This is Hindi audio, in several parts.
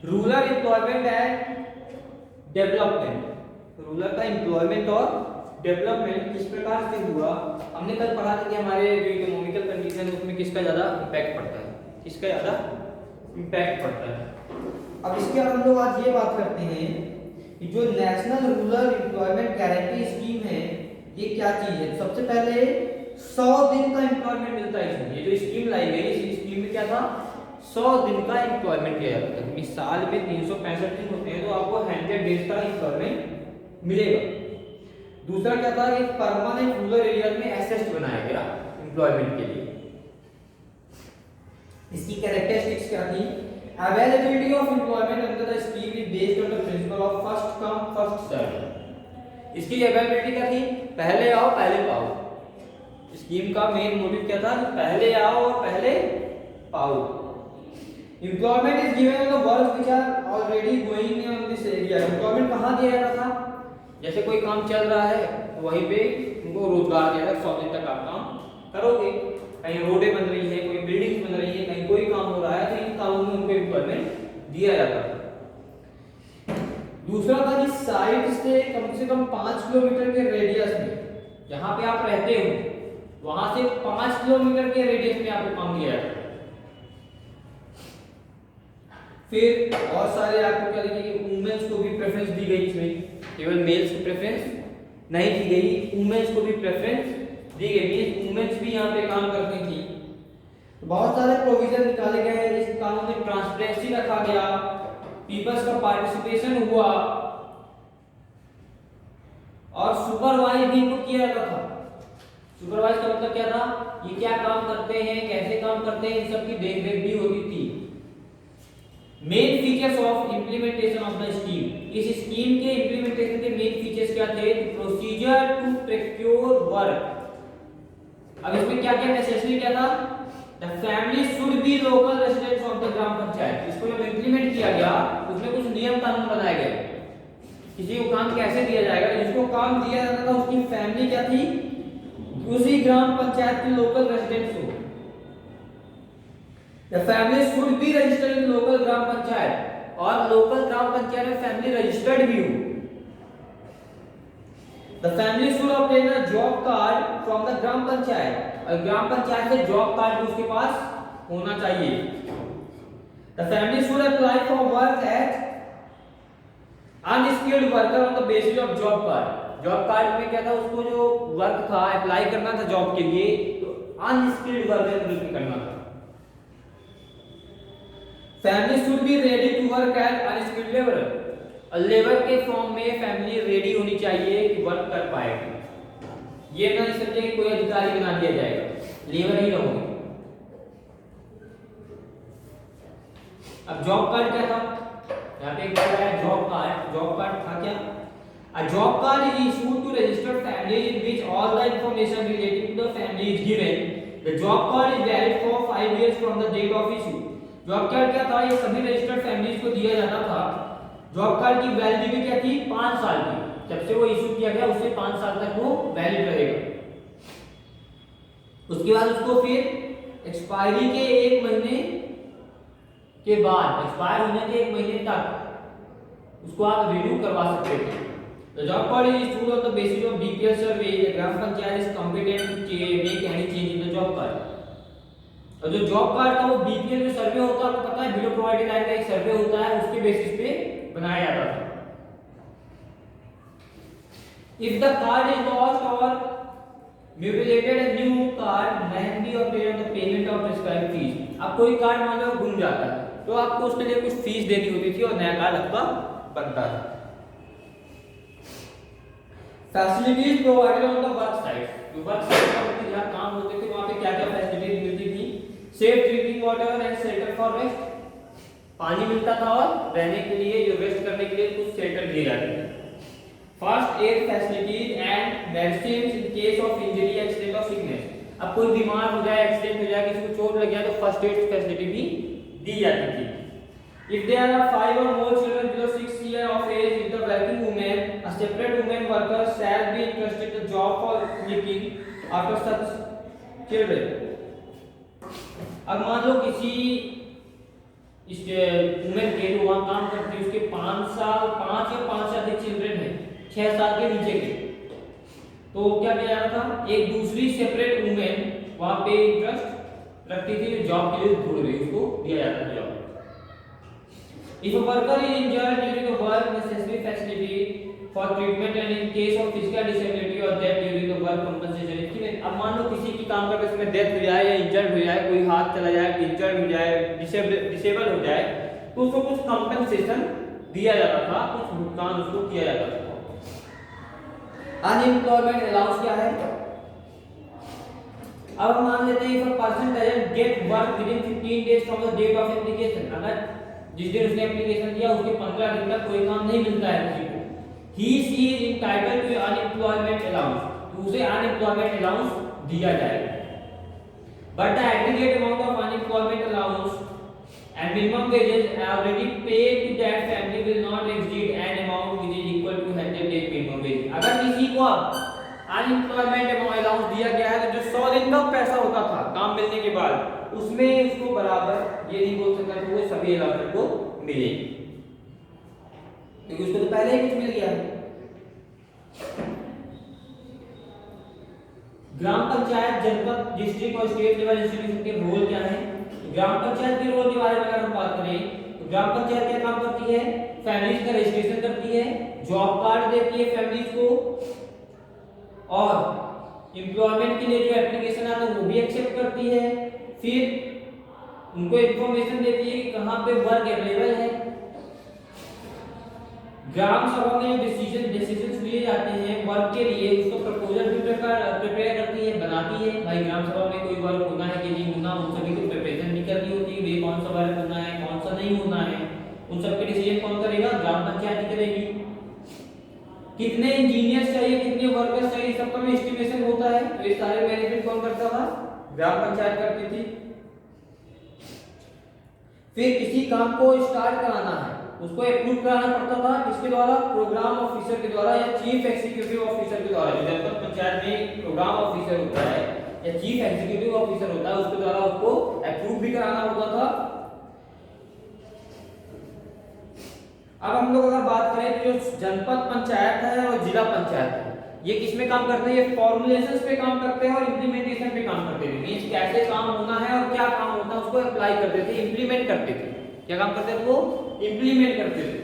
Rural employment and development, rural का एम्प्लॉयमेंट और डेवलपमेंट किस प्रकार से हुआ। हमने कल पढ़ा था कि हमारे जो इकोनॉमिकल कंडीशन है उसमें किसका ज्यादा इम्पैक्ट पड़ता है, किसका ज्यादा इम्पैक्ट पड़ता है। अब इसके बाद हम लोग आज ये बात करते हैं कि जो national rural employment guarantee scheme है ये क्या चीज है। सबसे पहले 100 दिन का एम्प्लॉयमेंट मिलता है इसमें। ये जो स्कीम लाई गई इस स्कीम में क्या था, 100 दिन का एम्प्लॉयमेंट किया जाता है। साल में 365 दिन होते हैं तो आपको 100 डेज का एम्प्लॉयमेंट मिलेगा। दूसरा क्या था, एक परमानेंट रूरल एरिया में एसेट बनाया गया एम्प्लॉयमेंट के लिए। इसकी कैरेक्टरिस्टिक्स क्या थी, availability of employment under the scheme is based on the principle of first come first serve. इसकी अवेलेबिलिटी क्या थी, पहले आओ पहले पाओ। स्कीम का मेन मोटिव क्या था, पहले आओ और पहले पाओ। Employment is given on the works which are already going on this area. Employment कहां दिया जाता था, जैसे कोई काम चल रहा है तो वहीं पे उनको रोजगार दिया जाता है, 100 दिन तक आप काम करोगे। कहीं रोडें बन रही है, कोई बिल्डिंग्स बन रही है, कहीं कोई काम हो रहा है तो इन कामों में उनको एम्प्लॉयमेंट दिया जाता था। दूसरा था कि साइट से कम 5 किलोमीटर के रेडियस में, जहां पे आप रहते हो वहां से 5 किलोमीटर के रेडियस में आपको काम दिया जाता है। फिर और सारे आपको क्या देखिए कि वुमेन्स को भी प्रेफरेंस दी गई, इसमें केवल मेल्स को प्रेफरेंस नहीं दी गई, वुमेन्स को भी प्रेफरेंस दी गई। मींस वुमेन्स भी यहाँ पे काम करती थी। तो बहुत सारे प्रोविजन निकाले गए हैं। इस कानून में ट्रांसपेरेंसी रखा गया, पीपल्स का पार्टिसिपेशन हुआ और सुपरवाइज भी इनको किया जाता था। सुपरवाइज का मतलब क्या था, ये क्या काम करते हैं, कैसे काम करते हैं, इन सब की देखरेख भी होती थी। Main features of implementation of the scheme, इस स्कीम के इंप्लीमेंटेशन के मेन फीचर्स क्या थे, प्रोसीजर टू प्रोक्योर वर्क। अब इसमें क्या क्या नेसेसरी क्या था, the family should be local residents of the gram panchayat. इसको जब इंप्लीमेंट किया गया उसमें कुछ नियम कानून बनाए गए, किसी को काम कैसे दिया जाएगा। जिसको काम दिया जाता था उसकी फैमिली क्या थी, उसी ग्राम पंचायत की लोकल रेजिडेंट्स हो। The family should be registered in local ग्राम पंचायत, और लोकल ग्राम पंचायत में फैमिली रजिस्टर्ड भी हो। The family should obtain a job card from the ग्राम पंचायत, और ग्राम पंचायत से जॉब कार्ड भी उसके पास होना चाहिए। The family should apply for work as unskilled worker on the basis of job card। Job card में क्या था, उसको जो वर्क था अप्लाई करना था जॉब के लिए तो अनस्किल्ड वर्कर के करना था। Family should be ready to work as unskilled labour, और लेबर के फॉर्म में फैमिली रेडी होनी चाहिए कि वर्क कर पाएगी। ये ना समझे कि कोई अधिकारी बना दिया जाएगा, लेबर ही रहोगे। अब जॉब कार्ड क्या था, यहाँ पे एक बार आया जॉब कार्ड। जॉब कार्ड था क्या, a job card is issued to registered families in which all the information relating to the family is given. The job card is valid for 5 years from the date of issue। Job card क्या था, ये सभी रजिस्टर्ड फैमिलीज को दिया जाता था। जॉब कार्ड की वैलिडिटी क्या थी, 5 साल की। जब से वो इशू किया गया उससे 5 साल तक वो वैलिड रहेगा। उसके बाद उसको फिर एक्सपायरी के 1 महीने के बाद, एक्सपायर होने के 1 महीने तक उसको आप रिन्यू करवा सकते थे। The job card is issued on the basis of BPL survey. The gram panchayat is competent to make any change in the job card। और जो जॉब कार्ड था वो बीपीएल में सर्वे होता है, आपको पता है बिलो प्रोवाइडेड लाइन का एक सर्वे होता है, उसके बेसिस पे बनाया जाता था। If the card is lost or mutilated, a new card may be obtained on the payment of prescribed fees। अब कोई कार्ड मान लो गुम जाता है तो आपको उसके लिए कुछ फीस देनी होती थी और नया कार्ड आपका बनता था। Facilities provided on the work site, तो वर्क साइट पर जहां काम होते थे वहां पे क्या-क्या फैसिलिटीज मिलती थी, safe drinking water and shelter for rest, पानी मिलता था और रहने के लिए जो रेस्ट करने के लिए कुछ शेल्टर दिए जाते थे। First aid facilities and medicine in case of injury, accident और सिकनेस। अब कोई बीमार हो जाए, एक्सीडेंट हो जाए, किसी को चोट लग जाए तो फर्स्ट एड फैसिलिटी भी दी जाती थी। If there are 5 or more children below 6 years of age with the working woman, a separate woman worker shall be entrusted the job for looking after such children। अब मान लो किसी वुमेन के जो वहाँ काम करती है उसके 5 या 5 से अधिक चिल्ड्रन है, 6 साल के नीचे के, तो क्या किया जा रहा था, एक दूसरी सेपरेट वुमेन वहाँ पे इंटरेस्ट रखती थी जो जॉब के लिए ढूंढ रही, उसको दिया जाता था job. If a worker is injured during the work, necessary facility for treatment and in case of physical disability or death during the work compensation। इसमें अब मान लो किसी की काम करते समय डेथ हो जाए या इंजर्ड हो जाए, कोई हाथ चला जाए, इंजर्ड हो जाए, डिसेबल हो जाए, तो उसको कुछ कंपनसेशन दिया जाता था, कुछ भुगतान उसको किया जाता था। अनएम्प्लॉयमेंट अलाउंस क्या है? अब हम मान लेते हैं if a person doesn't get work within 15 days from the date of application, अगर जिस दिन उसने एप्लीकेशन दिया उसके 15 दिन तक कोई काम नहीं मिलता है किसी को, he she is entitled to unemployment allowance, तो उसे unemployment allowance दिया जाएगा। But the aggregate amount of unemployment allowance and minimum wages already paid to that family will not exceed an amount which is equal to 100 days minimum wage। अगर किसी को अनएम्प्लॉयमेंट अलाउंस दिया गया है तो जो 100 दिन का पैसा होता था काम मिलने के बाद, उसमें उसको बराबर ये नहीं बोल सकता कि वो सभी अलाउंस को मिले, क्योंकि उसको तो पहले ही कुछ मिल गया है। ग्राम पंचायत, जनपद, डिस्ट्रिक्ट और स्टेट लेवल इंस्टीट्यूशन के रोल क्या है? ग्राम पंचायत के रोल के बारे में अगर हम बात करें तो ग्राम पंचायत क्या काम करती है? फैमिलीज का रजिस्ट्रेशन करती है, जॉब कार्ड देती है फैमिलीज को, और एम्प्लॉयमेंट के लिए जो एप्लीकेशन आता है वो भी एक्सेप्ट करती है, फिर उनको इंफॉर्मेशन देती है कि कहाँ पे वर्क अवेलेबल है। ग्राम सभा में जो डिसीजंस लिए जाते हैं वर्क के लिए, उसको प्रपोजल भी प्रिपेयर करती है, बनाती है। भाई ग्राम सभा में कोई वर्क होना है कि नहीं होना, उन सभी को प्रिपरेशन भी करनी होती है, वे कौन सा वर्क होना है, कौन सा नहीं होना है, उन सब के डिसीजन कौन करेगा? ग्राम पंचायत ही करेगी। कितने इंजीनियर्स चाहिए, कितने वर्कर्स चाहिए, सबका भी एस्टिमेशन होता है, तो ये सारे मैनेजमेंट कौन करता था? ग्राम पंचायत करती थी। फिर किसी काम को स्टार्ट कराना है, उसको अप्रूव कराना पड़ता था किसके द्वारा? प्रोग्राम ऑफिसर के द्वारा या चीफ एग्जीक्यूटिव ऑफिसर के द्वारा। जो जनपद पंचायत में प्रोग्राम ऑफिसर होता है या चीफ एग्जीक्यूटिव ऑफिसर होता है, उसके द्वारा उसको अप्रूव भी कराना होता था। अब हम लोग अगर बात करें तो जो जनपद पंचायत है और जिला पंचायत है, ये किस में काम करते हैं? ये फॉर्मुलेशंस पे काम करते हैं और इंप्लीमेंटेशन पे काम करते हैं। मींस कैसे काम होना है और क्या काम होता है उसको अप्लाई करते थे, इंप्लीमेंट करते थे। क्या काम करते थे? वो इंप्लीमेंट करते थे।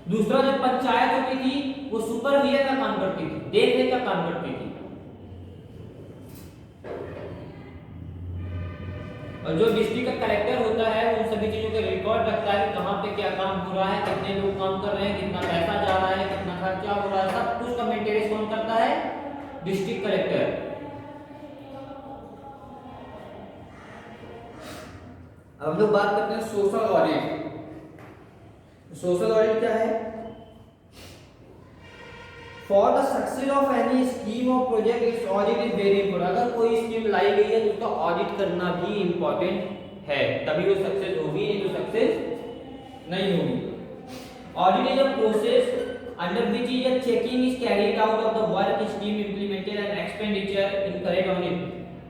दूसरा जो पंचायत होती थी वो सुपरविजन का काम करती थी, देखरेख का काम करती थी। और जो डिस्ट्रिक्ट का कलेक्टर होता है उन सभी चीजों का रिकॉर्ड रखता है कि कहाँ पे क्या काम हो रहा है, कितने लोग काम कर रहे हैं, कितना पैसा जा रहा है, कितना खर्चा हो रहा है, सब कुछ का मेंटेनेंस कौन करता है? District collector. अब हम लोग बात करते हैं सोशल ऑडिट। सोशल ऑडिट क्या है? For the success of any scheme और project its audit is very important. अगर कोई स्कीम लाई गई है तो उसका ऑडिट करना भी इंपॉर्टेंट है, तभी वो सक्सेस होगी, नहीं तो सक्सेस नहीं होगी। Audit is a process under which is a checking is carried out of the work scheme implemented and expenditure incurred on it.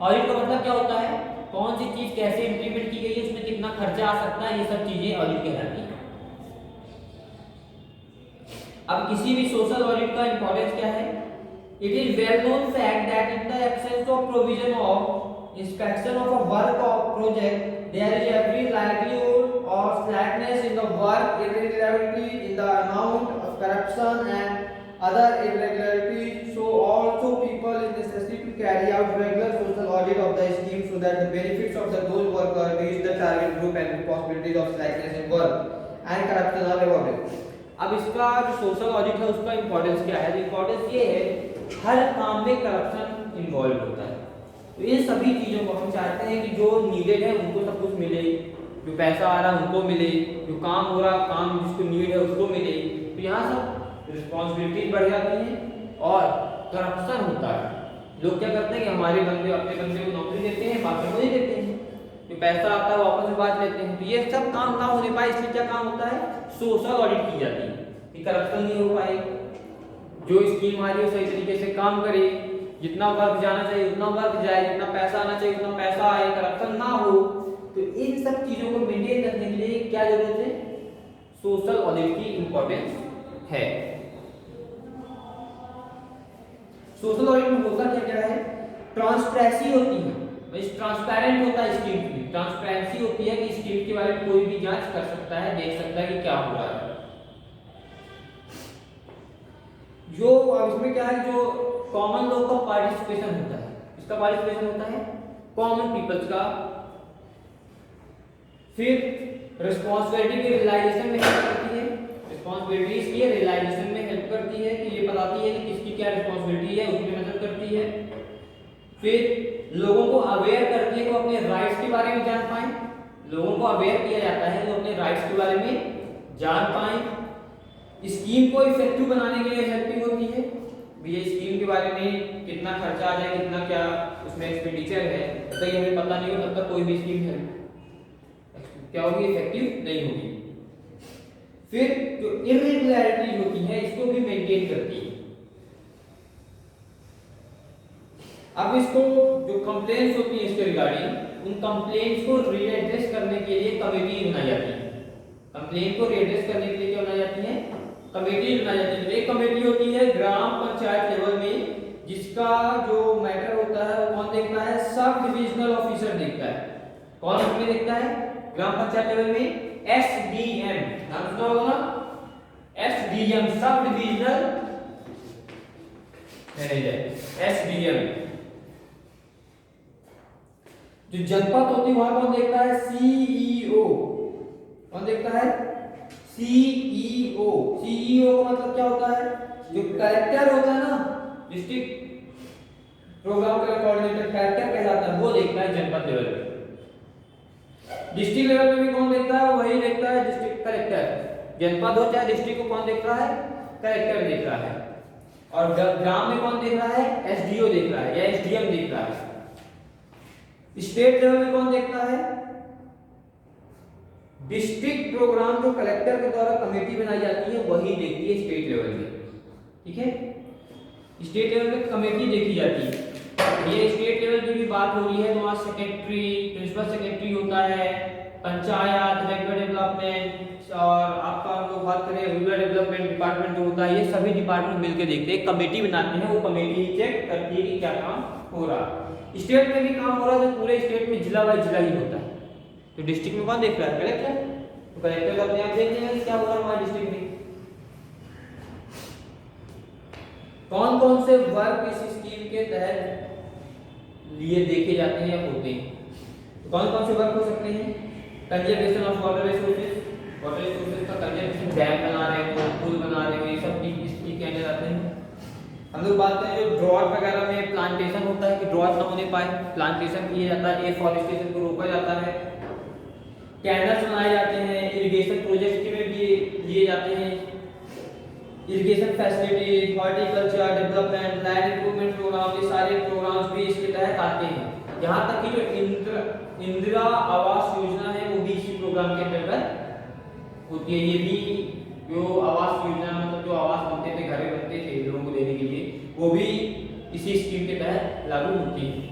Audit का मतलब क्या होता है? कौन सी चीज कैसे इंप्लीमेंट की गई है, उसमें कितना खर्चा आ सकता है, ये सब चीजें ऑडिट कहलाती हैं। अब किसी भी सोशल ऑडिट का इंपॉर्टेंस क्या है? It is well known fact that in the absence of provision of inspection of a work of project there is every livelihood और slackness in the work, irregularity in the amount of corruption and other irregularities. So also people is necessary to carry out regular social audit of the scheme so that the benefits of the those workers reach the target group and responsibilities of slackness in work and corruption are avoided। अब इसका जो सोशल ऑडिट है उसका इंपॉर्टेंस क्या है? इंपॉर्टेंस ये है हर काम में करप्शन इन्वॉल्व होता है, तो इन सभी चीजों को हम चाहते हैं कि जो नीडेड है उनको सब कुछ मिले, जो पैसा आ रहा है उनको मिले, जो काम हो रहा काम जिसको नीड है उसको मिले। तो यहाँ सब रिस्पॉन्सिबिलिटीज बढ़ जाती हैं और करप्शन होता है। लोग क्या करते हैं कि हमारे बंदे अपने बंदे को नौकरी देते हैं, बाकी को नहीं देते हैं, जो पैसा आता है वापस में बांट लेते हैं। तो ये सब काम ना होने पाए इसलिए क्या काम होता है? सोशल ऑडिट की जाती है कि करप्शन नहीं हो पाए, जो स्कीम आ रही है सही तरीके से काम करे, जितना वर्क जाना चाहिए उतना वर्क जाए, जितना पैसा आना चाहिए उतना पैसा आए, करप्शन ना हो। सोशल ऑडिट की इंपॉर्टेंस है। सोशल ऑडिट में होता क्या क्या है, ट्रांसपेरेंसी होती है, ट्रांसपेरेंट होता है स्कीम की, ट्रांसपेरेंसी होती है कि स्कीम के बारे में कोई भी जांच कर सकता है, देख सकता है कि क्या हो रहा है। जो अब इसमें क्या है, जो कॉमन लोग का पार्टिसिपेशन होता है, इसका पार्टिसिपेशन होता है कॉमन पीपल्स का। फिर रिस्पॉन्सिबिलिटी की रियलाइजेशन में हेल्प करती है, रिस्पॉन्सिबिलिटीज की रियलाइजेशन में हेल्प करती है कि ये बताती है कि किसकी क्या रिस्पॉन्सिबिलिटी है, उसमें मदद करती है। फिर लोगों को अवेयर करती है, वो अपने राइट्स के बारे में जान पाए, लोगों को अवेयर किया जाता है वो अपने राइट्स के बारे में जान पाए। स्कीम को इफेक्टिव बनाने के लिए हेल्पिंग होती है, ये स्कीम के बारे में कितना खर्चा आ जाए, कितना क्या उसमें एक्सपेंडिचर है, तब तक हमें पता नहीं हो, तब तक कोई भी स्कीम है क्या होगी, इफेक्टिव नहीं होगी। फिर जो इर्रेगुलरिटी होती है इसको भी मेंटेन करती है। अब इसको जो कंप्लेंट्स होती है इसके रिगार्डिंग, उन कंप्लेंट्स को रीएड्रेस करने के लिए कमेटी बनाई जाती है। कंप्लेंट को रीएड्रेस करने के लिए क्या बनाई जाती है, कमेटी बनाई जाती है। एक कमेटी होती है ग्राम पंचायत लेवल में, जिसका जो मैटर होता है वो कौन देखता है, सब डिविजनल ऑफिसर देखता है। कौन उसमें देखता है, ग्राम पंचायत लेवल में एसडीएम, नाम सुना होगा ना, SDM sub divisional manager, SDM. जो जनपद होती है वहां कौन देखता है, सीईओ। कौन देखता है, सीईओ। सीईओ का मतलब क्या होता है, जो कलेक्टर होता है ना, डिस्ट्रिक्ट प्रोग्राम कोऑर्डिनेटर कलेक्टर कहलाता है, वो देखता है जनपद लेवल पे। डिस्ट्रिक्ट लेवल में भी कौन देखता है, वही देखता है डिस्ट्रिक्ट कलेक्टर। जनपद हो चाहे डिस्ट्रिक्ट को कौन देख रहा है, कलेक्टर देख रहा है। और ग्राम में कौन देख रहा है, एसडीओ देख रहा है या एसडीएम देख रहा है। स्टेट लेवल में कौन देखता है, डिस्ट्रिक्ट प्रोग्राम जो कलेक्टर के द्वारा कमेटी बनाई जाती है वही देखती है स्टेट लेवल में। ठीक है, स्टेट लेवल में कमेटी देखी जाती है। ये स्टेट लेवल की भी बात हो रही है तो वहाँ सेक्रेटरी, प्रिंसिपल सेक्रेटरी होता है, पंचायत, रेगुलर डेवलपमेंट, और आपका हम लोग बात करें रूरल डेवलपमेंट डिपार्टमेंट जो होता है, ये सभी डिपार्टमेंट मिलकर देखते हैं, कमेटी बनाते हैं, वो कमेटी चेक करती है कि क्या काम हो रहा है। स्टेट में भी काम हो रहा है तो पूरे स्टेट में जिला वाइज जिला ही होता है। तो डिस्ट्रिक्ट में कौन देख रहा है, कलेक्टर। तो कलेक्टर अपने आप देख लेंगे क्या हो रहा है हमारे डिस्ट्रिक्ट में। कौन कौन से वर्क इस स्कीम के तहत लिए देखे जाते हैं या होते हैं, तो कौन कौन से वर्क हो सकते हैं, conservation of water resources, water resources का कंजर्वेशन, डैम बना रहे हो, पुल बना रहे हो, ये सब इसकी के अंदर आते हैं। हम लोग बात करें जो ड्रॉट वगैरह में प्लांटेशन होता है कि ड्रॉट ना होने पाए, प्लांटेशन किया जाता है, एफॉरेस्टेशन को रोका जाता है, कैनल्स बनाए जाते हैं, इरिगेशन प्रोजेक्ट में भी लिए जाते हैं, irrigation facility, horticulture development, land improvement programme, ये सारे प्रोग्राम्स भी इसके तहत आते हैं। यहाँ तक कि जो इंदिरा आवास योजना है वो भी इसी प्रोग्राम के अंतर्गत होती है। ये भी जो आवास योजना मतलब जो आवास बनते थे, घर बनते थे लोगों को देने के लिए, वो भी इसी स्कीम के तहत लागू होती है।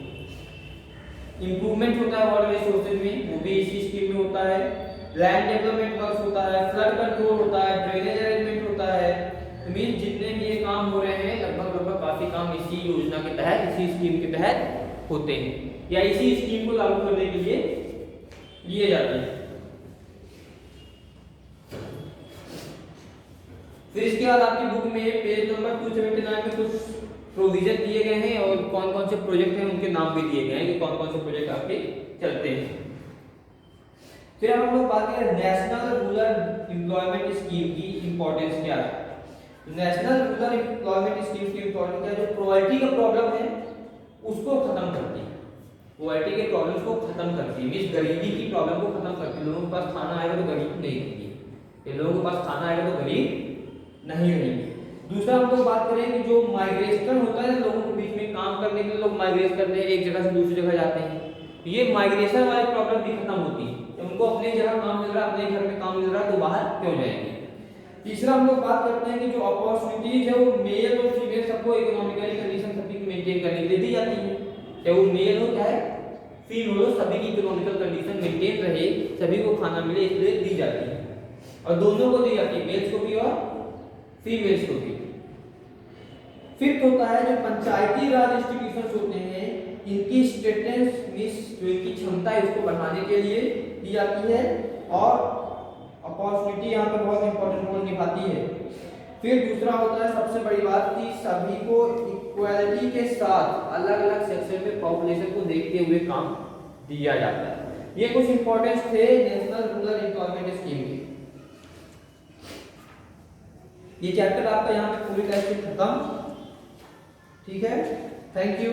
इंप्रूवमेंट होता है वाटर रिसोर्सेज में, वो भी इसी स्कीम में होता है। लैंड डेवलपमेंट वर्क होता है, फ्लड कंट्रोल होता है, ड्रेनेज अरेंजमेंट होता है। मीन जितने भी ये काम हो रहे हैं लगभग काफी काम इसी योजना के तहत, इसी स्कीम के तहत होते हैं या इसी स्कीम को लागू करने के लिए लिए जाते हैं। फिर इसके बाद आपकी बुक में पेज नंबर 279 में कुछ प्रोविजन दिए गए हैं और कौन कौन से प्रोजेक्ट हैं उनके नाम भी दिए गए हैं कि कौन कौन से प्रोजेक्ट आपके चलते हैं। फिर हम लोग बात करें नेशनल रूरल एम्प्लॉयमेंट स्कीम की इंपॉर्टेंस क्या है। नेशनल रूरल एम्प्लॉयमेंट स्कीम की इंपॉर्टेंस क्या है, जो पॉवर्टी का प्रॉब्लम है उसको खत्म करती है, पॉवर्टी के प्रॉब्लम्स को खत्म करती है, मींस गरीबी की प्रॉब्लम को खत्म करती है। लोगों के पास खाना आएगा तो गरीब नहीं रहेंगे, लोगों के पास खाना आएगा तो गरीब नहीं रहेंगे। दूसरा हम लोग बात करें कि जो माइग्रेशन होता है लोगों के बीच में काम करने के लिए लोग माइग्रेट करते हैं, एक जगह से दूसरी जगह जाते हैं, ये माइग्रेशन वाली प्रॉब्लम भी खत्म होती है। उनको अपनी जगह काम मिल रहा है, अपने घर में काम मिल रहा है तो बाहर क्यों जाएंगे। तीसरा हम लोग बात करते हैं कि जो अपॉर्चुनिटीज है वो मेल और फीमेल सबको इकोनॉमिकली कंडीशन सभी को मेंटेन करने के लिए दी जाती है, चाहे वो मेल हो चाहे फीमेल हो, सभी की इकोनॉमिकल कंडीशन मेंटेन रहे, सभी को खाना मिले इसलिए दी जाती है। और दोनों को दी जाती है, मेल्स को भी और फीमेल्स को भी। फिफ्थ होता है जो पंचायती राज इंस्टीट्यूशंस होते हैं, इनकी स्टेटस मींस जो इनकी क्षमता है उसको बढ़ाने के लिए दी जाती है, और अपॉर्चुनिटी यहाँ पे बहुत इंपॉर्टेंट रोल निभाती है। फिर दूसरा होता है सबसे बड़ी बात कि सभी को इक्वालिटी के साथ अलग अलग सेक्शन में पॉपुलेशन को देखते हुए काम दिया जाता है। ये कुछ इंपॉर्टेंस थे नेशनल रूरल एम्प्लॉयमेंट स्कीम के। ये चैप्टर आपका यहाँ पे पूरी तरह से खत्म। ठीक है, थैंक यू।